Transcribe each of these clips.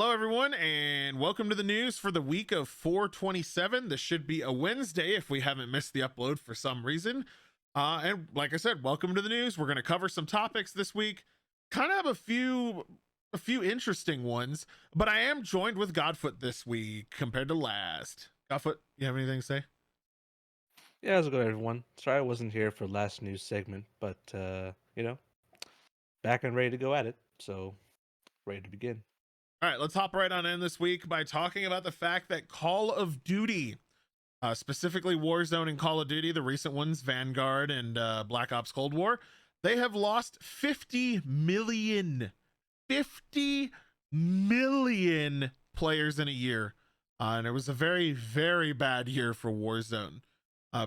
Hello, everyone, and welcome to the news for the week of 4/27. This should be a Wednesday if we haven't missed the upload for some reason. And like I said, welcome to the news. We're going to cover some topics this week. Kind of have a few interesting ones, but I am joined with Godfoot this week compared to last. Godfoot, you have anything to say? Yeah, how's it going, everyone? Sorry I wasn't here for last news segment, but back and ready to go at it. So, ready to begin. All right, let's hop right on in this week by talking about the fact that Call of Duty, specifically Warzone and Call of Duty, the recent ones, Vanguard and Black Ops Cold War, they have lost 50 million players in a year. And it was a very, very bad year for Warzone.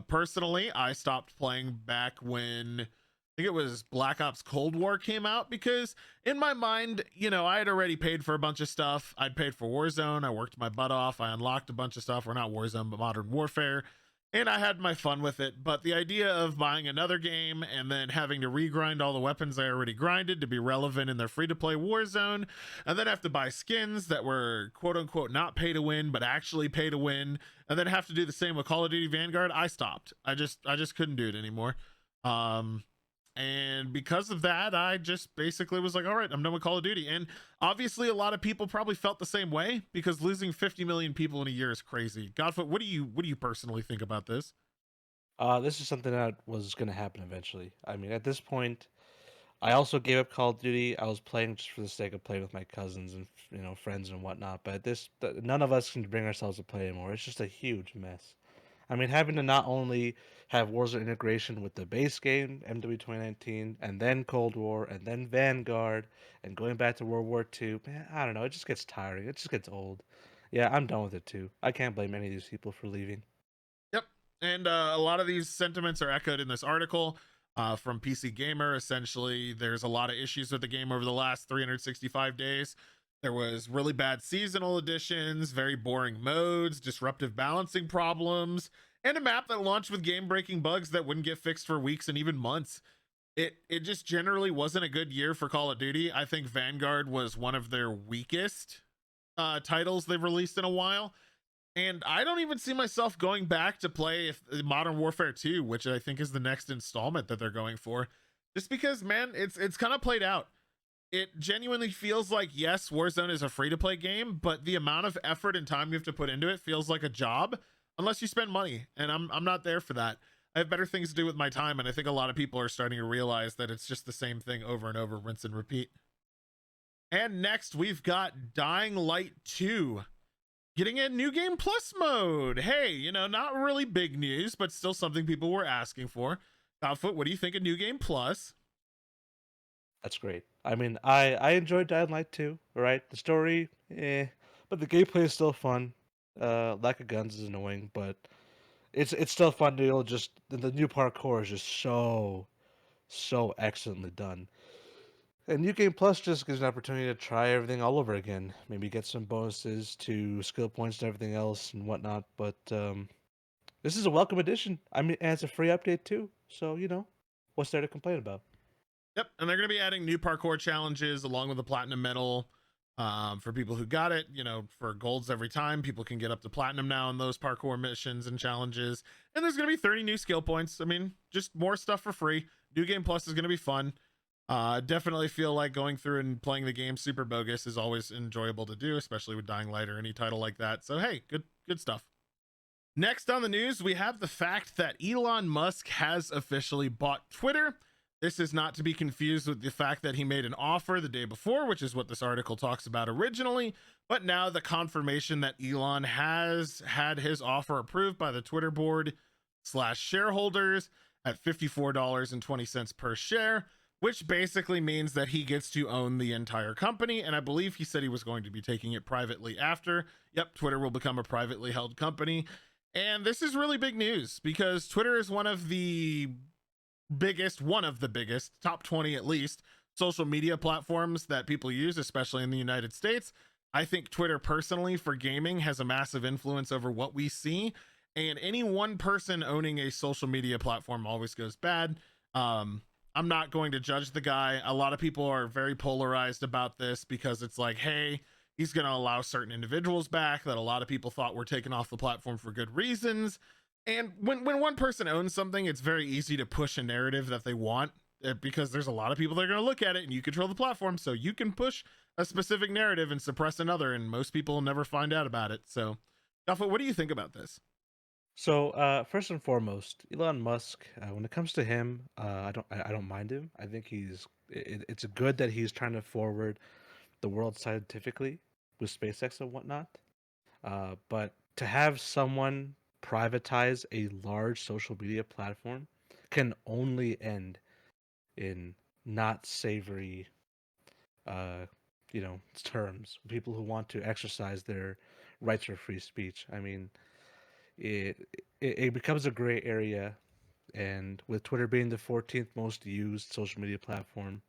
Personally, I stopped playing back when I think it was Black Ops Cold War came out because in my mind, I had already paid for a bunch of stuff. I'd paid for Warzone. I worked my butt off. I unlocked a bunch of stuff. Or not Warzone, but Modern Warfare. And I had my fun with it. But the idea of buying another game and then having to regrind all the weapons I already grinded to be relevant in their free-to-play Warzone, and then have to buy skins that were quote-unquote not pay to win, but actually pay to win, and then have to do the same with Call of Duty Vanguard, I stopped. I just couldn't do it anymore. And because of that, I just basically was like, all right, I'm done with Call of Duty. And obviously a lot of people probably felt the same way because losing 50 million people in a year is crazy. Godfoot, what do you personally think about this? This is something that was going to happen eventually. I mean, at this point, I also gave up Call of Duty. I was playing just for the sake of playing with my cousins and friends and whatnot. But none of us can bring ourselves to play anymore. It's just a huge mess. I mean, having to not only have Warzone integration with the base game, MW 2019, and then Cold War, and then Vanguard, and going back to World War II, man, I don't know. It just gets tiring. It just gets old. Yeah, I'm done with it too. I can't blame any of these people for leaving. Yep. And a lot of these sentiments are echoed in this article from PC Gamer. Essentially, there's a lot of issues with the game over the last 365 days. There was really bad seasonal additions, very boring modes, disruptive balancing problems, and a map that launched with game-breaking bugs that wouldn't get fixed for weeks and even months. It just generally wasn't a good year for Call of Duty. I think Vanguard was one of their weakest titles they've released in a while. And I don't even see myself going back to play if Modern Warfare 2, which I think is the next installment that they're going for. Just because, man, it's kind of played out. It genuinely feels like, yes, Warzone is a free-to-play game, but the amount of effort and time you have to put into it feels like a job unless you spend money. And I'm not there for that. I have better things to do with my time, and I think a lot of people are starting to realize that it's just the same thing over and over, rinse and repeat. And next, we've got Dying Light 2 getting a new game plus mode. Hey, not really big news, but still something people were asking for. Outfoot, what do you think of new game plus? That's great. I mean, I enjoyed Dying Light 2, right? The story, but the gameplay is still fun. Lack of guns is annoying, but it's still fun to just the new parkour is just so excellently done. And New Game Plus just gives an opportunity to try everything all over again. Maybe get some bonuses to skill points and everything else and whatnot. But this is a welcome addition. I mean, and it's a free update too. So what's there to complain about? Yep, and they're going to be adding new parkour challenges along with the platinum medal for people who got it. For golds every time, people can get up to platinum now in those parkour missions and challenges. And there's going to be 30 new skill points. I mean, just more stuff for free. New Game Plus is going to be fun. Definitely feel like going through and playing the game super bogus is always enjoyable to do, especially with Dying Light or any title like that. So hey, good stuff. Next on the news, we have the fact that Elon Musk has officially bought Twitter. This is not to be confused with the fact that he made an offer the day before, which is what this article talks about originally, but now the confirmation that Elon has had his offer approved by the Twitter board / shareholders at $54.20 per share, which basically means that he gets to own the entire company. And I believe he said he was going to be taking it privately after. Yep, Twitter will become a privately held company. And this is really big news because Twitter is one of the biggest, top 20 at least, social media platforms that people use, especially in the United States. I think Twitter personally for gaming has a massive influence over what we see. And any one person owning a social media platform always goes bad. I'm not going to judge the guy. A lot of people are very polarized about this because it's like, hey, He's going to allow certain individuals back that a lot of people thought were taken off the platform for good reasons. And when one person owns something, it's very easy to push a narrative that they want, because there's a lot of people that are going to look at it, and you control the platform, so you can push a specific narrative and suppress another, and most people will never find out about it. So, Alpha, what do you think about this? So, first and foremost, Elon Musk. When it comes to him, I don't mind him. I think it's a good that he's trying to forward the world scientifically with SpaceX and whatnot. But to have someone privatize a large social media platform can only end in not savory, uh, terms. People who want to exercise their rights for free speech. I mean, it becomes a gray area, and with Twitter being the 14th most used social media platform,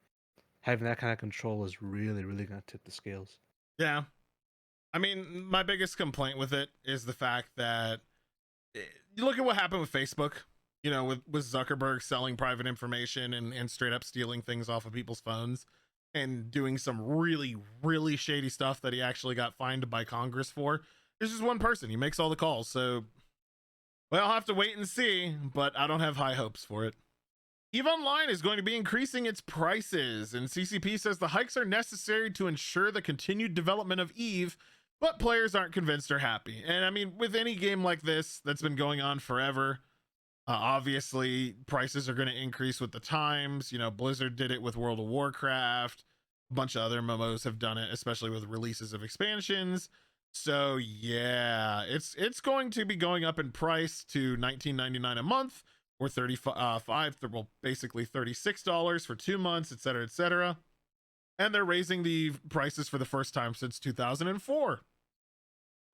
having that kind of control is really, really going to tip the scales. Yeah. I mean, my biggest complaint with it is the fact that you look at what happened with Facebook, with Zuckerberg selling private information and straight up stealing things off of people's phones and doing some really, really shady stuff that he actually got fined by Congress for. There's just one person. He makes all the calls. So, well, I'll have to wait and see, but I don't have high hopes for it. EVE Online is going to be increasing its prices, and CCP says the hikes are necessary to ensure the continued development of EVE, but players aren't convinced or happy. And I mean, with any game like this that's been going on forever, obviously prices are going to increase with the times. Blizzard did it with World of Warcraft. A bunch of other MMOs have done it, especially with releases of expansions. So yeah, it's going to be going up in price to $19.99 a month, or basically $36 for 2 months, etc., etc. And they're raising the prices for the first time since 2004.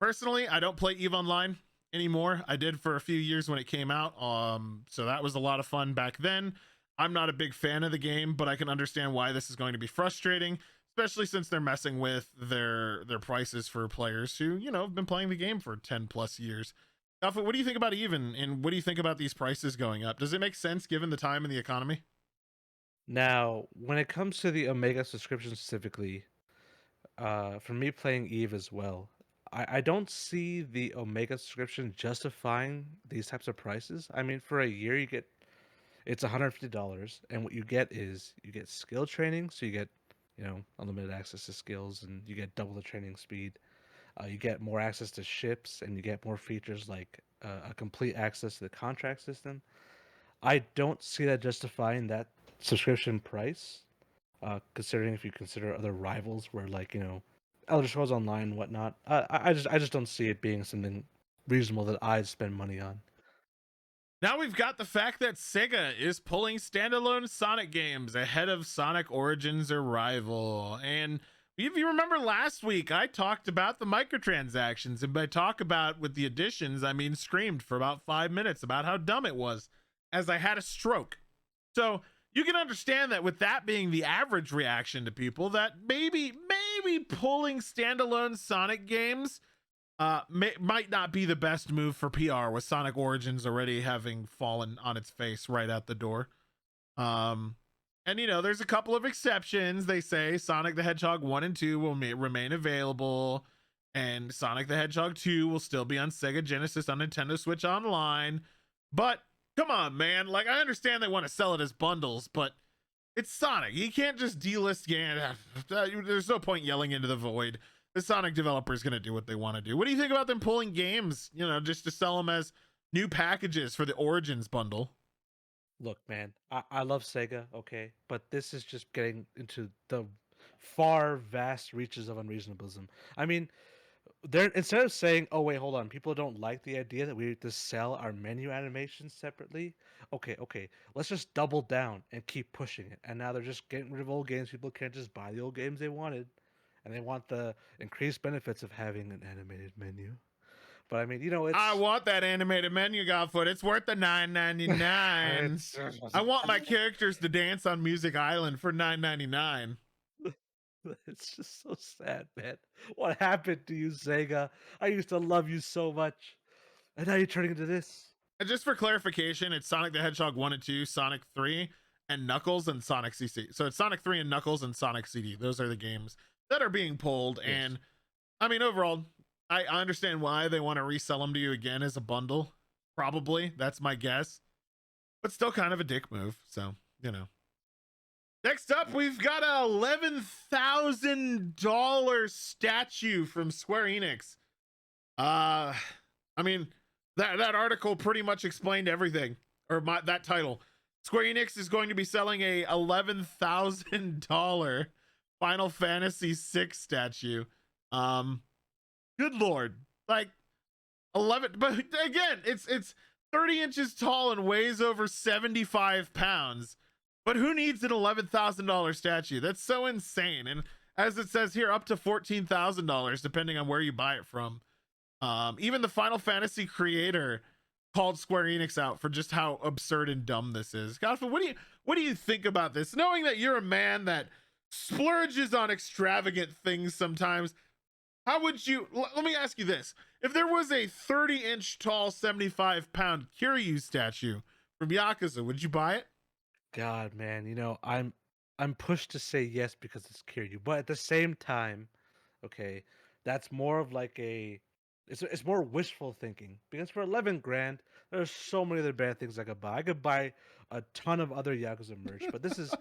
Personally, I don't play EVE Online anymore. I did for a few years when it came out. So that was a lot of fun back then. I'm not a big fan of the game, but I can understand why this is going to be frustrating, especially since they're messing with their prices for players who, have been playing the game for 10 plus years. Alpha, what do you think about EVE, and what do you think about these prices going up? Does it make sense given the time and the economy? Now, when it comes to the Omega subscription specifically, for me playing EVE as well, I don't see the Omega subscription justifying these types of prices. I mean, for a year it's $150, and what you get is you get skill training, so you get unlimited access to skills, and you get double the training speed. You get more access to ships, and you get more features like a complete access to the contract system. I don't see that justifying that subscription price, considering if you consider other rivals where Elder Scrolls Online and whatnot. I just don't see it being something reasonable that I'd spend money on. Now we've got the fact that Sega is pulling standalone Sonic games ahead of Sonic Origins' arrival. And if you remember last week, I talked about the microtransactions. And by talk about with the additions, I mean screamed for about 5 minutes about how dumb it was as I had a stroke. So you can understand that with that being the average reaction to people, that maybe pulling standalone Sonic games might not be the best move for PR, with Sonic Origins already having fallen on its face right out the door. And there's a couple of exceptions. They say Sonic the Hedgehog 1 and 2 will remain available, and Sonic the Hedgehog 2 will still be on Sega Genesis on Nintendo Switch Online. But come on, man. Like, I understand they want to sell it as bundles, but it's Sonic. You can't just delist games. There's no point yelling into the void. The Sonic developer is going to do what they want to do. What do you think about them pulling games, just to sell them as new packages for the Origins bundle? Look, man, I love Sega, okay, but this is just getting into the far vast reaches of unreasonablism. I mean, they're instead of saying, "Oh wait, hold on, people don't like the idea that we just sell our menu animations separately." Okay, let's just double down and keep pushing it. And now they're just getting rid of old games. People can't just buy the old games they wanted, and they want the increased benefits of having an animated menu. But I mean, I it's want that animated menu, Godfoot. It's worth the $9.99. it's I want my characters to dance on Music Island for $9.99. it's just so sad, man. What happened to you, Sega? I used to love you so much, and now you're turning into this. And just for clarification, it's Sonic the Hedgehog 1 and 2, Sonic 3, and Knuckles and Sonic CC. So it's Sonic 3 and Knuckles and Sonic CD. Those are the games that are being pulled. Yes. And I mean, overall, I understand why they want to resell them to you again as a bundle. Probably, that's my guess. But still kind of a dick move. So, you know. Next up, we've got a $11,000 statue from Square Enix. I mean, that article pretty much explained everything, or that title. Square Enix is going to be selling a $11,000 Final Fantasy VI statue. Good lord, like 11, but again, it's 30 inches tall and weighs over 75 pounds. But who needs an $11,000 statue? That's so insane. And as it says here, up to $14,000 depending on where you buy it from. Even the Final Fantasy creator called Square Enix out for just how absurd and dumb this is. Godfrey, what do you think about this? Knowing that you're a man that splurges on extravagant things sometimes, how would you? Let me ask you this: if there was a 30-inch tall, 75-pound Kiryu statue from Yakuza, would you buy it? God, man, I'm pushed to say yes because it's Kiryu, but at the same time, okay, that's more of like it's more wishful thinking because for 11 grand, there's so many other bad things I could buy. I could buy a ton of other Yakuza merch, but this is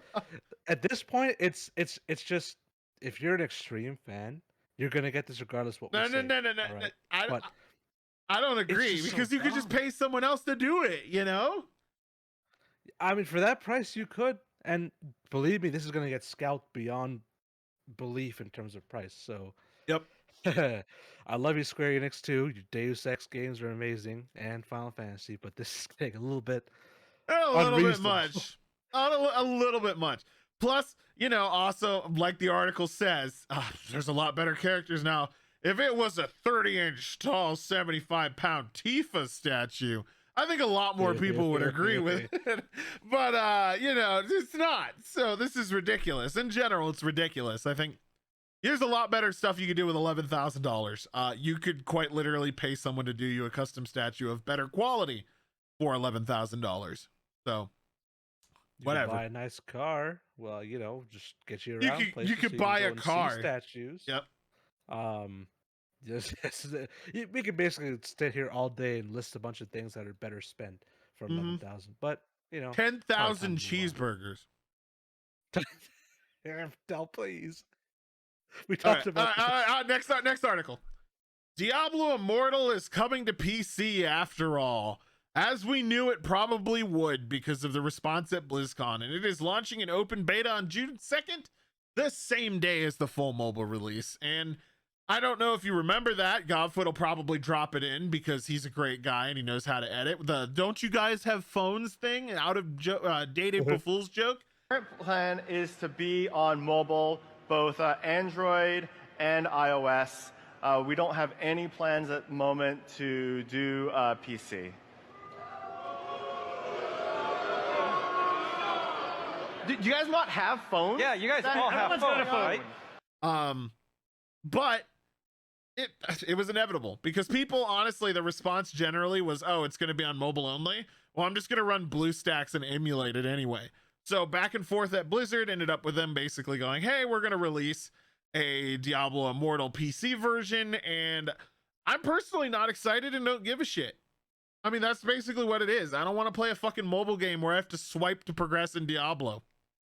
at this point, it's just if you're an extreme fan, you're gonna get this regardless of what No, we say. no. All right? I, But I don't it's agree just so because you could just dumb. pay someone else to do it. You know? I mean, for that price, you could, and believe me, this is gonna get scalped beyond belief in terms of price. So Yep. I love you, Square Enix too. Your Deus Ex games are amazing, and Final Fantasy, but this is getting a little bit A little bit unreasonable. much. A little bit much. Plus, also like the article says, there's a lot better characters now. If it was a 30-inch tall, 75-pound Tifa statue, I think a lot more people would agree with it. But it's not. So this is ridiculous. In general, it's ridiculous. I think here's a lot better stuff you could do with $11,000. You could quite literally pay someone to do you a custom statue of better quality for $11,000. So You whatever. could buy a nice car. Well, just get you You around could places. you could so buy can a go and see car. statues. Yep. Just we could basically sit here all day and list a bunch of things that are better spent for 11,000. But 10,000 cheeseburgers. Del, please. We All talked right, about this. next article. Diablo Immortal is coming to PC after all, as we knew it probably would because of the response at BlizzCon, and it is launching in open beta on June 2nd, the same day as the full mobile release. And I don't know if you remember that. Godfoot will probably drop it in because he's a great guy and he knows how to edit. The "don't you guys have phones" thing, out of date April Fool's joke. Current plan is to be on mobile, both Android and iOS. We don't have any plans at the moment to do PC. Do you guys not have phones? Yeah, you guys all have phones, right? But it was inevitable because people, honestly, the response generally was, oh, it's going to be on mobile only. Well, I'm just going to run BlueStacks and emulate it anyway. So back and forth at Blizzard ended up with them basically going, hey, we're going to release a Diablo Immortal PC version. And I'm personally not excited and don't give a shit. I mean, that's basically what it is. I don't want to play a fucking mobile game where I have to swipe to progress in Diablo.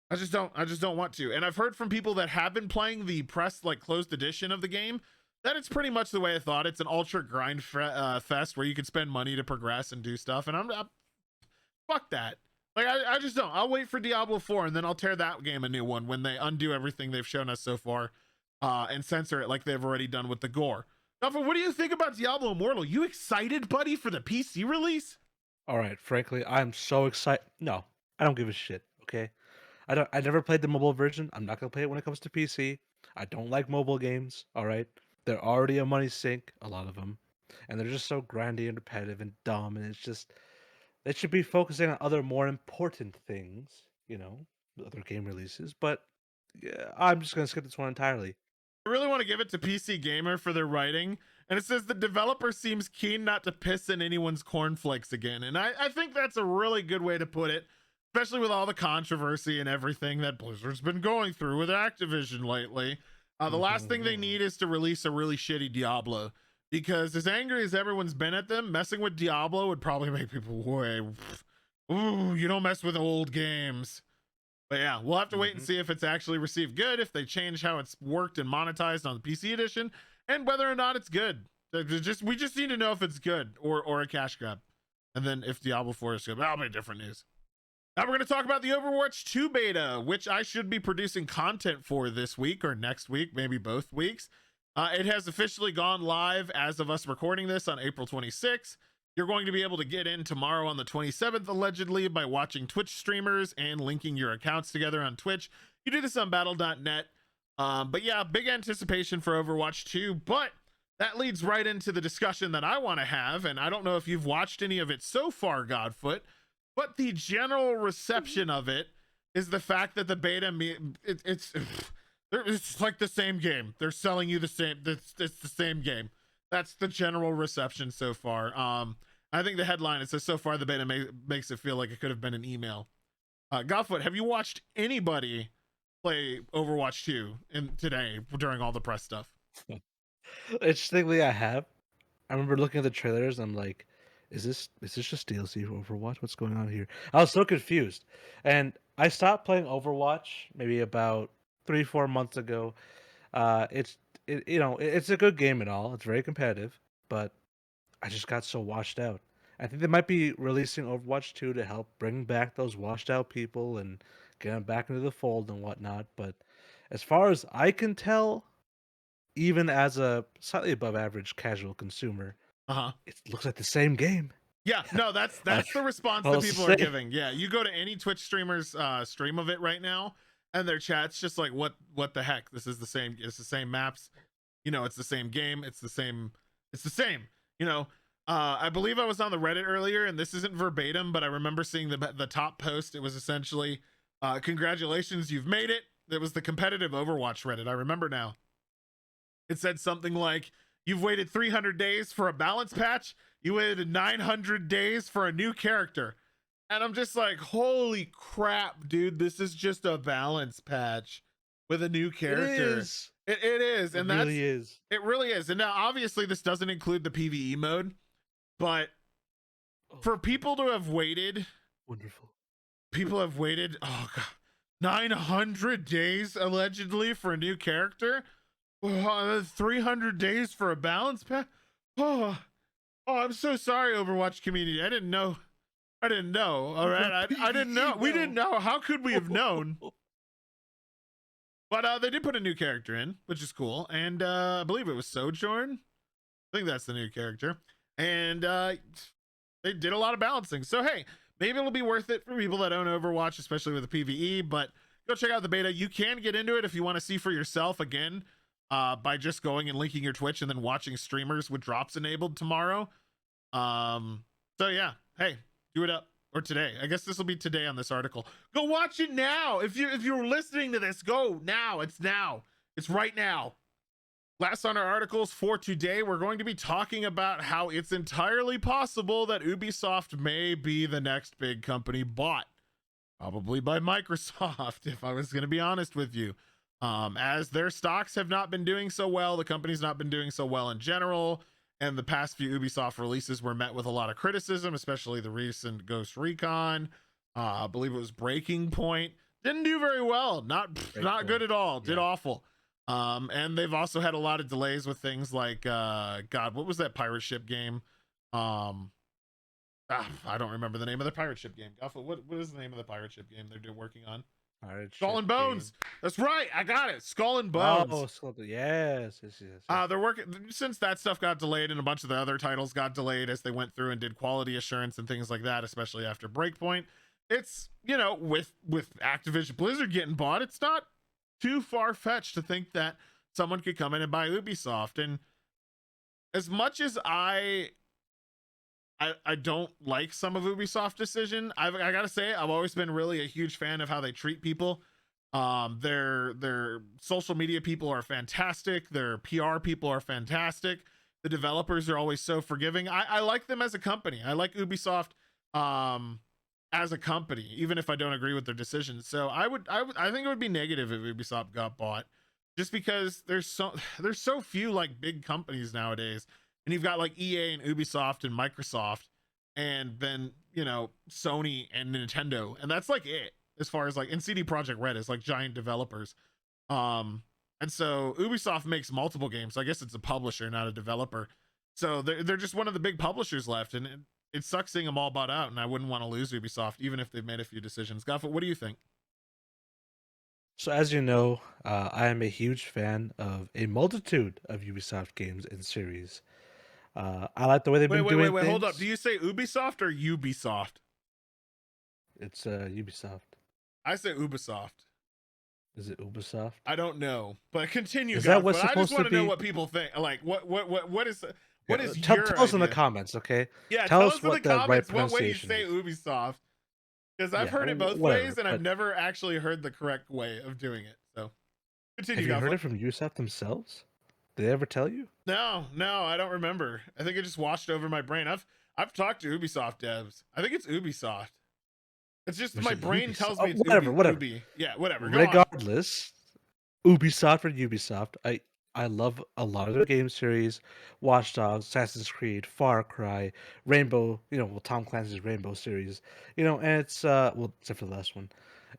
I just don't want to. And I've heard from people that have been playing the press, like, closed edition of the game, that it's pretty much the way I thought. It's an ultra grind fest where you can spend money to progress and do stuff. And I'm fuck that. Like, I just don't. I'll wait for Diablo 4 and then I'll tear that game a new one when they undo everything they've shown us so far and censor it like they've already done with the gore. Alpha, what do you think about Diablo Immortal? You excited, buddy, for the PC release? All right, frankly, I'm so excited. No, I don't give a shit. Okay, I never played the mobile version. I'm not gonna play it when it comes to PC. I don't like mobile games. All right, they're already a money sink, a lot of them, and they're just so grindy and repetitive and dumb. And it's just they should be focusing on other more important things, other game releases. But yeah, I'm just gonna skip this one entirely. I really want to give it to PC Gamer for their writing. And it says the developer seems keen not to piss in anyone's cornflakes again. And I think that's a really good way to put it, especially with all the controversy and everything that Blizzard's been going through with Activision lately. The last thing they need is to release a really shitty Diablo, because as angry as everyone's been at them, messing with Diablo would probably make people way. Ooh, you don't mess with old games. But yeah, we'll have to wait and see if it's actually received good, if they change how it's worked and monetized on the PC edition, and whether or not it's good. We just need to know if it's good or a cash grab. And then if Diablo 4 is good, that'll be different news. Now we're going to talk about the Overwatch 2 beta, which I should be producing content for this week or next week, maybe both weeks. It has officially gone live as of us recording this on April 26th. You're going to be able to get in tomorrow on the 27th, allegedly, by watching Twitch streamers and linking your accounts together on Twitch. You do this on battle.net. But yeah, big anticipation for Overwatch 2. But that leads right into the discussion that I want to have. And I don't know if you've watched any of it so far, Godfoot, but the general reception of it is the fact that the beta, it's like the same game. They're selling you the same. It's the same game. That's the general reception so far. I think the headline, it says, so far the beta makes it feel like it could have been an email. Godfoot, have you watched anybody play Overwatch 2 today during all the press stuff? Interestingly, I have. I remember looking at the trailers. I'm like, is this just DLC for Overwatch? What's going on here? I was so confused, and I stopped playing Overwatch maybe about 3-4 months ago. It's a good game and all. It's very competitive, but I just got so washed out. I think they might be releasing Overwatch 2 to help bring back those washed out people and get them back into the fold and whatnot. But as far as I can tell, even as a slightly above average casual consumer, it looks like the same game. Yeah, no, that's the response that people are giving. Yeah, you go to any Twitch streamer's stream of it right now, and their chat's just like, what the heck? This is the same. It's the same maps. It's the same game. It's the same. I believe I was on the Reddit earlier, and this isn't verbatim, but I remember seeing the top post. It was essentially, congratulations, you've made it. It was the competitive Overwatch Reddit. I remember now. It said something like, you've waited 300 days for a balance patch. You waited 900 days for a new character. And I'm just like, holy crap, dude. This is just a balance patch with a new character. It is. It is. And it really is. It really is. And now, obviously, this doesn't include the PvE mode. But for people to have waited, wonderful. People have waited, 900 days allegedly for a new character. 300 days for a balance pack. Oh, I'm so sorry, Overwatch community. I didn't know. All right, I didn't know. We didn't know. How could we have known? But they did put a new character in, which is cool, and I believe it was Sojourn. I think that's the new character. And they did a lot of balancing. So, hey, maybe it'll be worth it for people that own Overwatch, especially with the PvE. But go check out the beta. You can get into it if you want to see for yourself again by just going and linking your Twitch and then watching streamers with drops enabled tomorrow. So, yeah, hey, do it up. Or today. I guess this will be today on this article. Go watch it now. If you're listening to this, go now. It's now. It's right now. Last on our articles for today, we're going to be talking about how it's entirely possible that Ubisoft may be the next big company bought, probably by Microsoft, if I was going to be honest with you. As their stocks have not been doing so well, the company's not been doing so well in general, and the past few Ubisoft releases were met with a lot of criticism, especially the recent Ghost Recon. I believe it was Breaking Point. Didn't do very well. Not good at all. Did awful. And they've also had a lot of delays with things like what was that pirate ship game? I don't remember the name of the pirate ship game. What is the name of the pirate ship game they're working on? Skull and Bones. Game. That's right. I got it. Skull and Bones. Oh, yes. They're working since that stuff got delayed, and a bunch of the other titles got delayed as they went through and did quality assurance and things like that, especially after Breakpoint. It's, with Activision Blizzard getting bought, it's not too far-fetched to think that someone could come in and buy Ubisoft. And as much as I don't like some of Ubisoft's decision, I gotta say, I've always been really a huge fan of how they treat people. Their social media people are fantastic. Their PR people are fantastic. The developers are always so forgiving. I like them as a company. I like Ubisoft as a company, even if I don't agree with their decisions. So I think it would be negative if Ubisoft got bought. just because there's so few like big companies nowadays, and you've got like EA and Ubisoft and Microsoft, and then Sony and Nintendo, and that's like it as far as like, and CD Projekt Red is like giant developers. And so Ubisoft makes multiple games. So I guess it's a publisher, not a developer. So they're just one of the big publishers left, and it sucks seeing them all bought out. And I wouldn't want to lose Ubisoft, even if they've made a few decisions. Goffett, what do you think? So as you know, I am a huge fan of a multitude of Ubisoft games and series. I like the way they've been doing Wait, things. hold up. Do you say Ubisoft or Ubisoft? It's Ubisoft. I say Ubisoft. Is it Ubisoft? I don't know, but continue. Is that Goff, what's but I just supposed to want to know be? what people think. Like, what is Tell your us in the idea? comments, okay? Yeah, tell us us in what the the right comments what way you pronunciation say is. Ubisoft, because I've Yeah, heard it both whatever, ways, and I've but- never actually heard the correct way of doing it. So continue. Have you Goff. heard it from Ubisoft themselves? Did they ever tell you? No, I don't remember. I think it just washed over my brain. I've talked to Ubisoft devs. I think it's Ubisoft. It's just Was my it brain Ubisoft? tells me it's Whatever. Ubi. Yeah, whatever. Go on. Regardless, Ubisoft or Ubisoft, I love a lot of their game series: Watch Dogs, Assassin's Creed, Far Cry, Rainbow. Tom Clancy's Rainbow series. And it's well, except for the last one.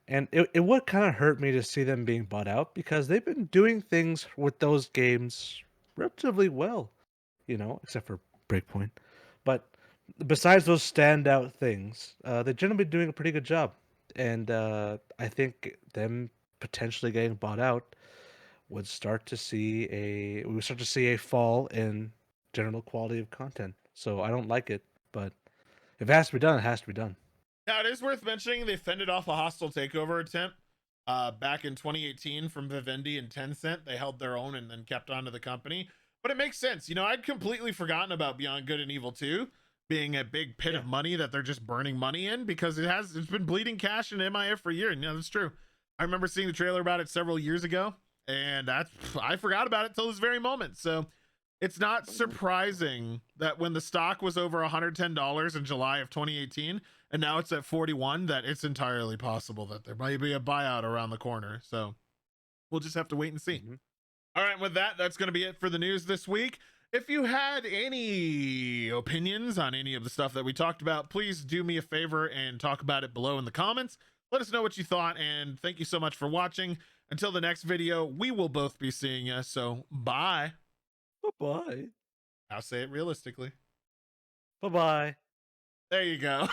And it would kind of hurt me to see them being bought out because they've been doing things with those games relatively well, except for Breakpoint. But besides those standout things, they've generally been doing a pretty good job. And I think them potentially getting bought out we would start to see a fall in general quality of content. So I don't like it, but if it has to be done, it has to be done. Now, it is worth mentioning they fended off a hostile takeover attempt back in 2018 from Vivendi and Tencent. They held their own and then kept on to the company. But it makes sense. I'd completely forgotten about Beyond Good and Evil 2 being a big pit of money that they're just burning money in, because it's been bleeding cash in MIA for a year. And that's true. I remember seeing the trailer about it several years ago, and I forgot about it till this very moment. So it's not surprising that when the stock was over $110 in July of 2018 and now it's at 41, that it's entirely possible that there might be a buyout around the corner. So we'll just have to wait and see. Mm-hmm. All right, with that, that's going to be it for the news this week. If you had any opinions on any of the stuff that we talked about, please do me a favor and talk about it below in the comments. Let us know what you thought, and thank you so much for watching. Until the next video, we will both be seeing you, so bye. Bye-bye. I'll say it realistically. Bye-bye. There you go.